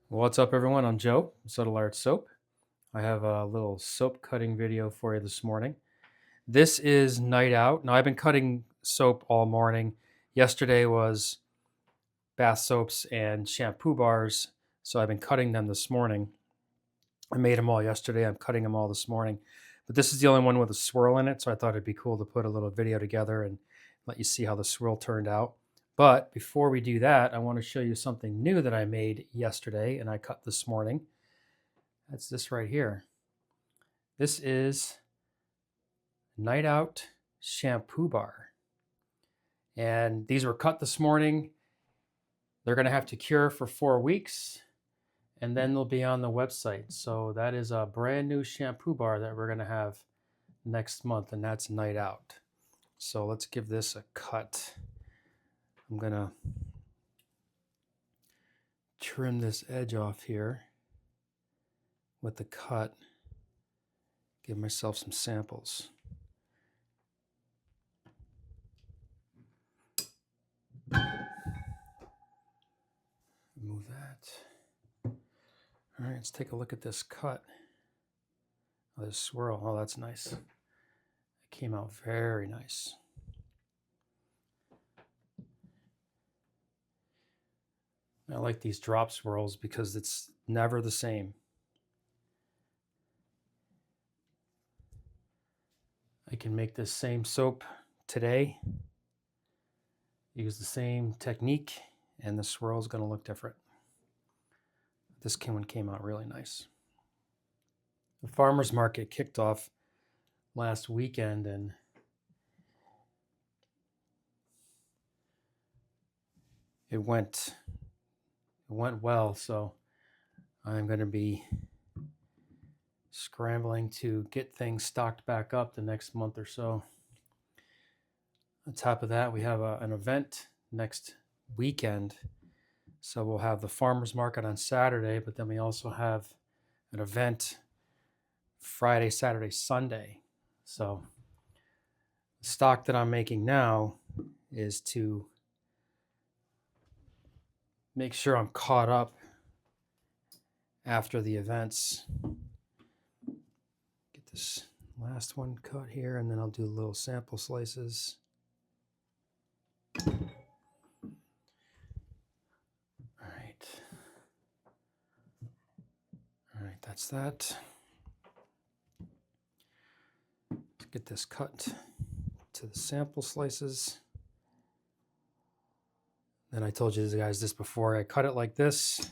What's up, everyone? I'm Joe, Subtle Art Soap. I have a little soap cutting video for you this morning. This is night out. Now, I've been cutting soap all morning. Yesterday was bath soaps and shampoo bars, so I've been cutting them this morning. I made them all yesterday. I'm cutting them all this morning. But this is the only one with a swirl in it, so I thought it'd be cool to put a little video together and let you see how the swirl turned out. But before we do that, I want to show you something new that I made yesterday and I cut this morning. That's this right here. This is Night Out Shampoo Bar. And these were cut this morning. They're going to have to cure for 4 weeks and then they'll be on the website. So that is a brand new shampoo bar that we're going to have next month, and that's Night Out. So let's give this a cut. I'm going to trim this edge off here with the cut. Give myself some samples. Move that. All right, let's take a look at this cut. Oh, this swirl. Oh, that's nice. It came out very nice. I like these drop swirls because it's never the same. I can make this same soap today, use the same technique, and the swirl is going to look different. This one came out really nice. The farmer's market kicked off last weekend, and it went well, so I'm going to be scrambling to get things stocked back up the next month or so. On top of that, we have an event next weekend. So we'll have the farmer's market on Saturday, but then we also have an event Friday, Saturday, Sunday. So the stock that I'm making now is to make sure I'm caught up after the events. Get this last one cut here, and then I'll do little sample slices. All right, that's that. Let's get this cut to the sample slices. And I told you guys this before. I cut it like this.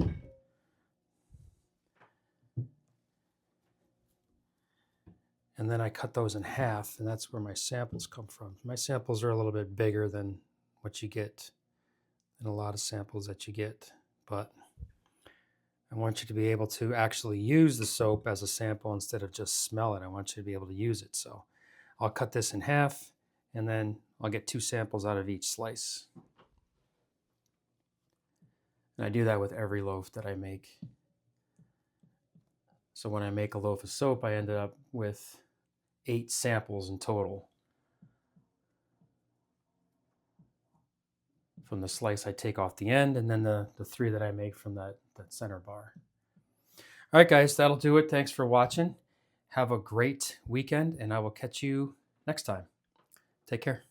And then I cut those in half, and that's where my samples come from. My samples are a little bit bigger than what you get in a lot of samples that you get, but I want you to be able to actually use the soap as a sample instead of just smell it. I want you to be able to use it. So I'll cut this in half, and then I'll get 2 samples out of each slice. And I do that with every loaf that I make. So when I make a loaf of soap, I ended up with 8 samples in total. From the slice I take off the end, and then the 3 that I make from that center bar. All right, guys, that'll do it. Thanks for watching. Have a great weekend, and I will catch you next time. Take care.